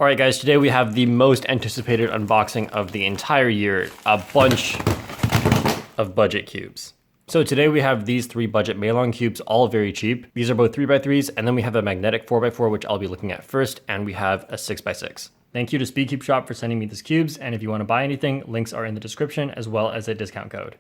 All right, guys, today we have the most anticipated unboxing of the entire year, a bunch of budget cubes. So today we have these 3 budget MeiLong cubes, all very cheap. These are both 3x3s, and then we have a magnetic 4x4, which I'll be looking at first, and we have a 6x6. Thank you to Speedcube Shop for sending me these cubes, and if you want to buy anything, links are in the description, as well as a discount code.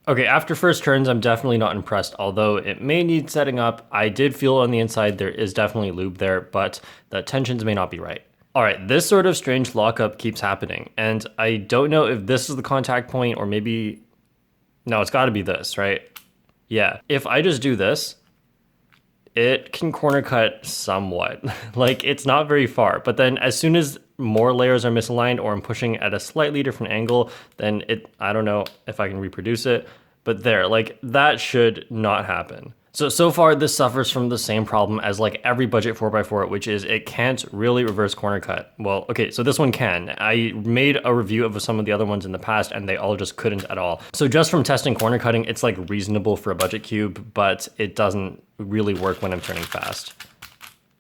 Okay, after first turns, I'm definitely not impressed, although it may need setting up. I did feel on the inside there is definitely lube there, but the tensions may not be right. All right, this sort of strange lockup keeps happening, and I don't know if this is the contact point or maybe... No, it's gotta be this, right? Yeah, if I just do this, it can corner cut somewhat. Like, it's not very far, but then as soon as more layers are misaligned or I'm pushing at a slightly different angle, then I don't know if I can reproduce it, but there, like, that should not happen. So far this suffers from the same problem as like every budget 4x4, which is it can't really reverse corner cut. Well, okay, so this one can. I made a review of some of the other ones in the past and they all just couldn't at all. So just from testing corner cutting, it's like reasonable for a budget cube, but it doesn't really work when I'm turning fast.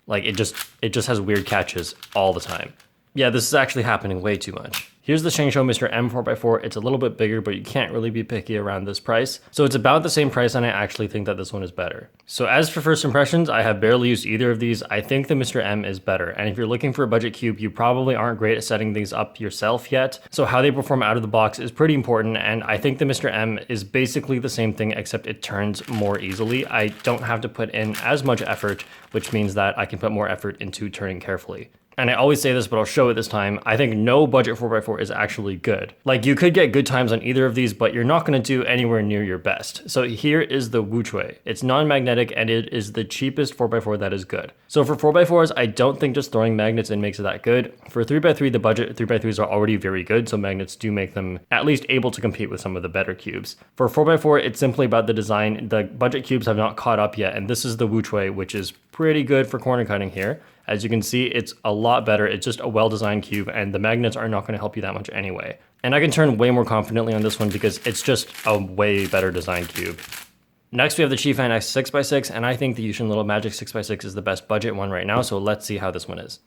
Like it just has weird catches all the time. Yeah, this is actually happening way too much. Here's the Shengshou Mr. M 4x4. It's a little bit bigger, but you can't really be picky around this price. So it's about the same price, and I actually think that this one is better. So as for first impressions, I have barely used either of these. I think the Mr. M is better. And if you're looking for a budget cube, you probably aren't great at setting these up yourself yet. So how they perform out of the box is pretty important. And I think the Mr. M is basically the same thing, except it turns more easily. I don't have to put in as much effort, which means that I can put more effort into turning carefully. And I always say this, but I'll show it this time. I think no budget 4x4 is actually good. Like, you could get good times on either of these, but you're not going to do anywhere near your best. So here is the Wuchui. It's non-magnetic, and it is the cheapest 4x4 that is good. So for 4x4s, I don't think just throwing magnets in makes it that good. For 3x3, the budget 3x3s are already very good, so magnets do make them at least able to compete with some of the better cubes. For 4x4, it's simply about the design. The budget cubes have not caught up yet, and this is the Wuchui, which is pretty good for corner cutting here. As you can see, it's a lot better. It's just a well-designed cube, and the magnets are not going to help you that much anyway. And I can turn way more confidently on this one because it's just a way better designed cube. Next, we have the Qifan X 6x6, and I think the Yushin Little Magic 6x6 is the best budget one right now, so let's see how this one is.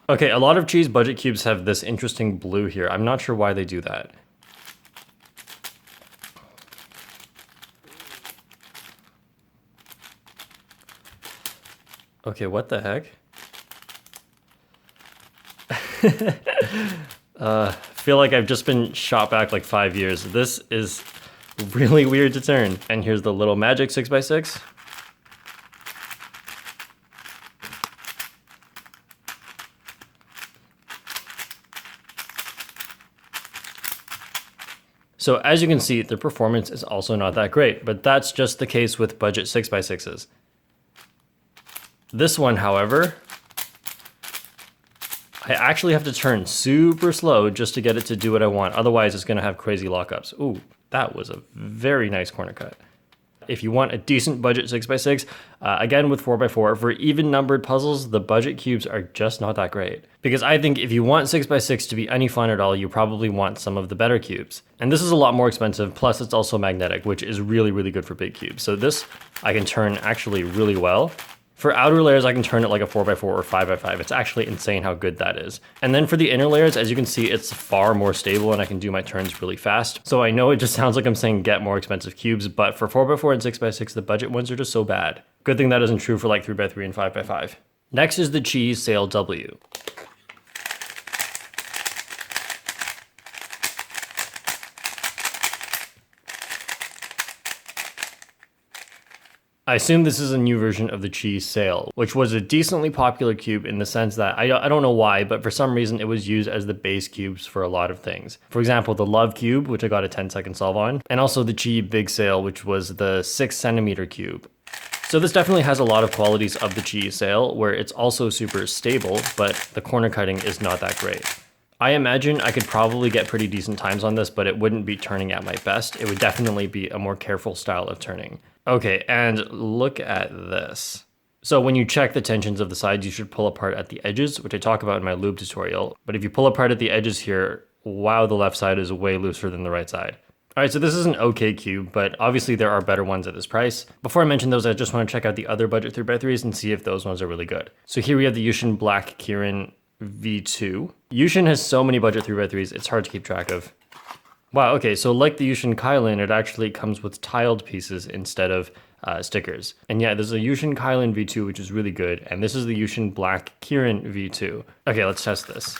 Okay, a lot of Qi's budget cubes have this interesting blue here. I'm not sure why they do that. Okay, what the heck? Feel like I've just been shot back like 5 years. This is really weird to turn. And here's the little magic 6x6. So as you can see, the performance is also not that great, but that's just the case with budget 6x6s. This one, however, I actually have to turn super slow just to get it to do what I want. Otherwise, it's going to have crazy lockups. Ooh, that was a very nice corner cut. If you want a decent budget 6x6, again with 4x4, for even numbered puzzles, the budget cubes are just not that great. Because I think if you want 6x6 to be any fun at all, you probably want some of the better cubes. And this is a lot more expensive, plus it's also magnetic, which is really, really good for big cubes. So this I can turn actually really well. For outer layers, I can turn it like a 4x4 or 5x5. It's actually insane how good that is. And then for the inner layers, as you can see, it's far more stable and I can do my turns really fast. So I know it just sounds like I'm saying get more expensive cubes, but for 4x4 and 6x6, the budget ones are just so bad. Good thing that isn't true for like 3x3 and 5x5. Next is the Qi Sail W. I assume this is a new version of the Qi Sail, which was a decently popular cube in the sense that, I don't know why, but for some reason it was used as the base cubes for a lot of things. For example, the Love Cube, which I got a 10-second solve on, and also the Qi Big Sail, which was the 6cm cube. So this definitely has a lot of qualities of the Qi Sail, where it's also super stable, but the corner cutting is not that great. I imagine I could probably get pretty decent times on this, but it wouldn't be turning at my best. It would definitely be a more careful style of turning. Okay, and look at this. So when you check the tensions of the sides, you should pull apart at the edges, which I talk about in my lube tutorial. But if you pull apart at the edges here, wow, the left side is way looser than the right side. All right, so this is an okay cube, but obviously there are better ones at this price. Before I mention those, I just want to check out the other budget 3x3s and see if those ones are really good. So here we have the Yushin Black Kirin V2. Yushin has so many budget 3x3s, it's hard to keep track of. Wow, okay, so like the Yushin Kylan, it actually comes with tiled pieces instead of stickers. And yeah, there's a Yushin Kylan V2, which is really good, and this is the Yushin Black Kirin V2. Okay, let's test this.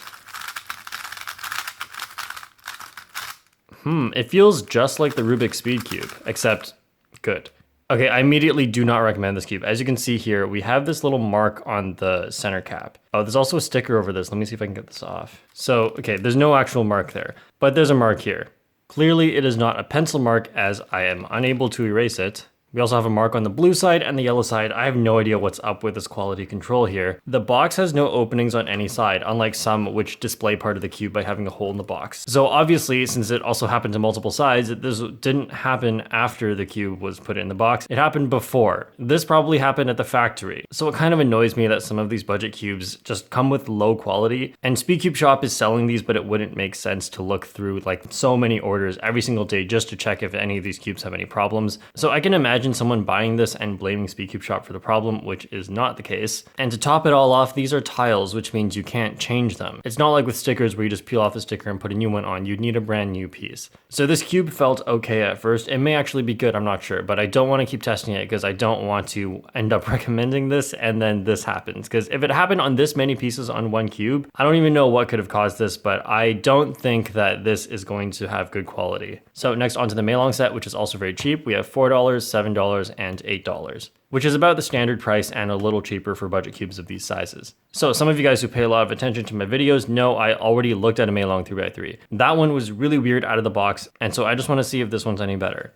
It feels just like the Rubik Speed Cube, except good. Okay, I immediately do not recommend this cube. As you can see here, we have this little mark on the center cap. Oh, there's also a sticker over this. Let me see if I can get this off. So, okay, there's no actual mark there, but there's a mark here. Clearly, it is not a pencil mark as I am unable to erase it. We also have a mark on the blue side and the yellow side. I have no idea what's up with this quality control here. The box has no openings on any side, unlike some which display part of the cube by having a hole in the box. So obviously, since it also happened to multiple sides, this didn't happen after the cube was put in the box. It happened before. This probably happened at the factory. So it kind of annoys me that some of these budget cubes just come with low quality. And Speedcube Shop is selling these, but it wouldn't make sense to look through like so many orders every single day just to check if any of these cubes have any problems. So I can imagine someone buying this and blaming Speedcube Shop for the problem, which is not the case. And to top it all off, these are tiles, which means you can't change them. It's not like with stickers where you just peel off the sticker and put a new one on. You'd need a brand new piece. So this cube felt okay at first. It may actually be good, I'm not sure, but I don't want to keep testing it because I don't want to end up recommending this and then this happens. Because if it happened on this many pieces on one cube, I don't even know what could have caused this, but I don't think that this is going to have good quality. So next onto the MeiLong set, which is also very cheap. We have $4, $7, and $8, which is about the standard price and a little cheaper for budget cubes of these sizes. So some of you guys who pay a lot of attention to my videos know I already looked at a MeiLong 3x3. That one was really weird out of the box, and so I just want to see if this one's any better.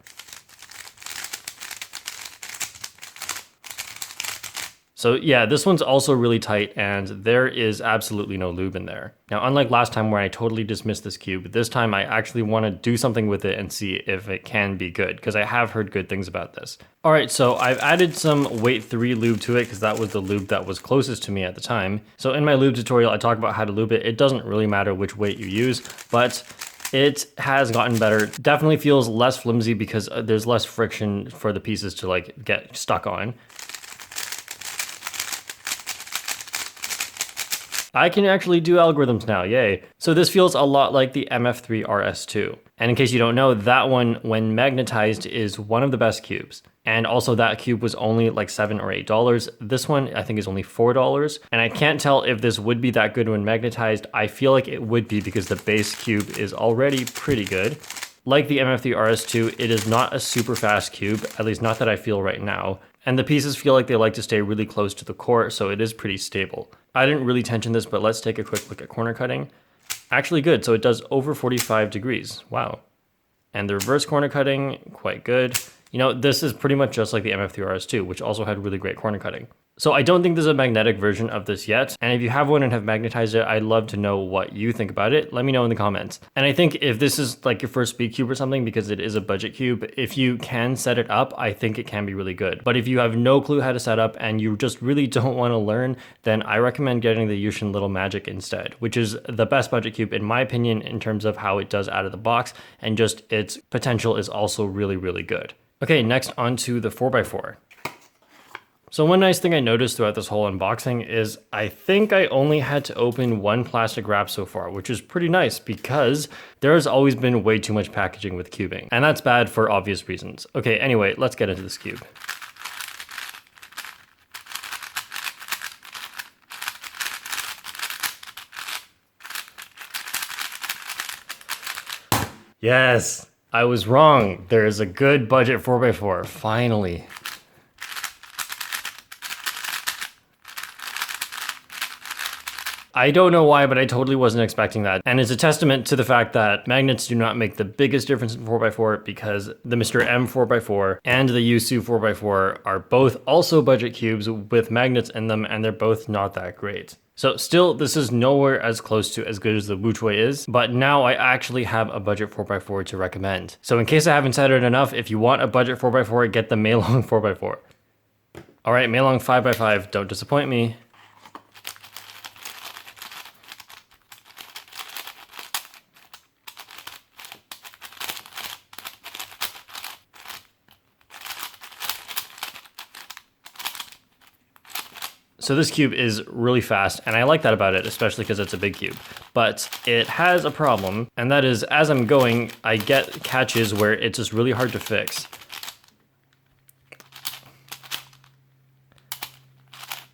So yeah, this one's also really tight and there is absolutely no lube in there. Now, unlike last time where I totally dismissed this cube, this time I actually want to do something with it and see if it can be good, because I have heard good things about this. All right, so I've added some weight 3 lube to it because that was the lube that was closest to me at the time. So in my lube tutorial, I talk about how to lube it. It doesn't really matter which weight you use, but it has gotten better. Definitely feels less flimsy because there's less friction for the pieces to like get stuck on. I can actually do algorithms now, yay. So this feels a lot like the MF3 RS2. And in case you don't know, that one, when magnetized, is one of the best cubes. And also that cube was only like $7 or $8. This one, I think, is only $4. And I can't tell if this would be that good when magnetized. I feel like it would be because the base cube is already pretty good. Like the MF3 RS2, it is not a super fast cube, at least not that I feel right now. And the pieces feel like they like to stay really close to the core, so it is pretty stable. I didn't really tension this, but let's take a quick look at corner cutting. Actually good, so it does over 45 degrees, wow. And the reverse corner cutting, quite good. You know, this is pretty much just like the MF3 RS2, which also had really great corner cutting. So I don't think there's a magnetic version of this yet. And if you have one and have magnetized it, I'd love to know what you think about it. Let me know in the comments. And I think if this is like your first speed cube or something, because it is a budget cube, if you can set it up, I think it can be really good. But if you have no clue how to set up and you just really don't want to learn, then I recommend getting the Yushin Little Magic instead, which is the best budget cube in my opinion in terms of how it does out of the box, and just its potential is also really, really good. Okay, next on to the 4x4. So one nice thing I noticed throughout this whole unboxing is I think I only had to open one plastic wrap so far, which is pretty nice because there has always been way too much packaging with cubing, and that's bad for obvious reasons. Okay, anyway, let's get into this cube. Yes, I was wrong. There is a good budget 4x4, finally. I don't know why, but I totally wasn't expecting that. And it's a testament to the fact that magnets do not make the biggest difference in 4x4 because the Mr. M 4x4 and the Yusu 4x4 are both also budget cubes with magnets in them, and they're both not that great. So still, this is nowhere as close to as good as the Wuchuei is, but now I actually have a budget 4x4 to recommend. So in case I haven't said it enough, if you want a budget 4x4, get the MeiLong 4x4. All right, MeiLong 5x5, don't disappoint me. So this cube is really fast, and I like that about it, especially because it's a big cube. But it has a problem, and that is, as I'm going, I get catches where it's just really hard to fix.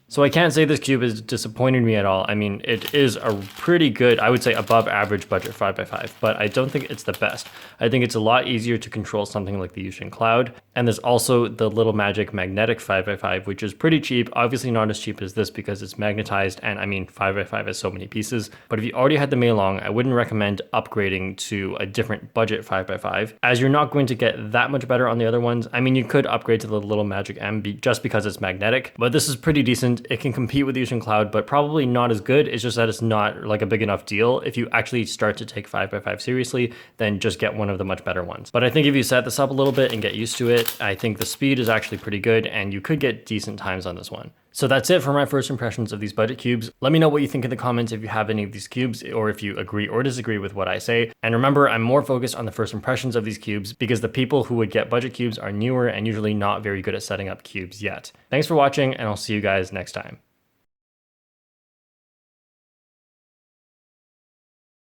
So I can't say this cube has disappointed me at all. I mean, it is a pretty good, I would say above average budget 5x5, but I don't think it's the best. I think it's a lot easier to control something like the Yushin Cloud. And there's also the Little Magic Magnetic 5x5, which is pretty cheap. Obviously not as cheap as this because it's magnetized, and I mean 5x5 has so many pieces. But if you already had the MeiLong, I wouldn't recommend upgrading to a different budget 5x5, as you're not going to get that much better on the other ones. I mean, you could upgrade to the Little Magic M just because it's magnetic, but this is pretty decent. It can compete with the Yushin Cloud, but probably not as good. It's just that it's not like a big enough deal. If you actually start to take 5x5 seriously, then just get one of the much better ones. But I think if you set this up a little bit and get used to it, I think the speed is actually pretty good, and you could get decent times on this one. So that's it for my first impressions of these budget cubes. Let me know what you think in the comments if you have any of these cubes, or if you agree or disagree with what I say. And remember, I'm more focused on the first impressions of these cubes because the people who would get budget cubes are newer and usually not very good at setting up cubes yet. Thanks for watching, and I'll see you guys next time.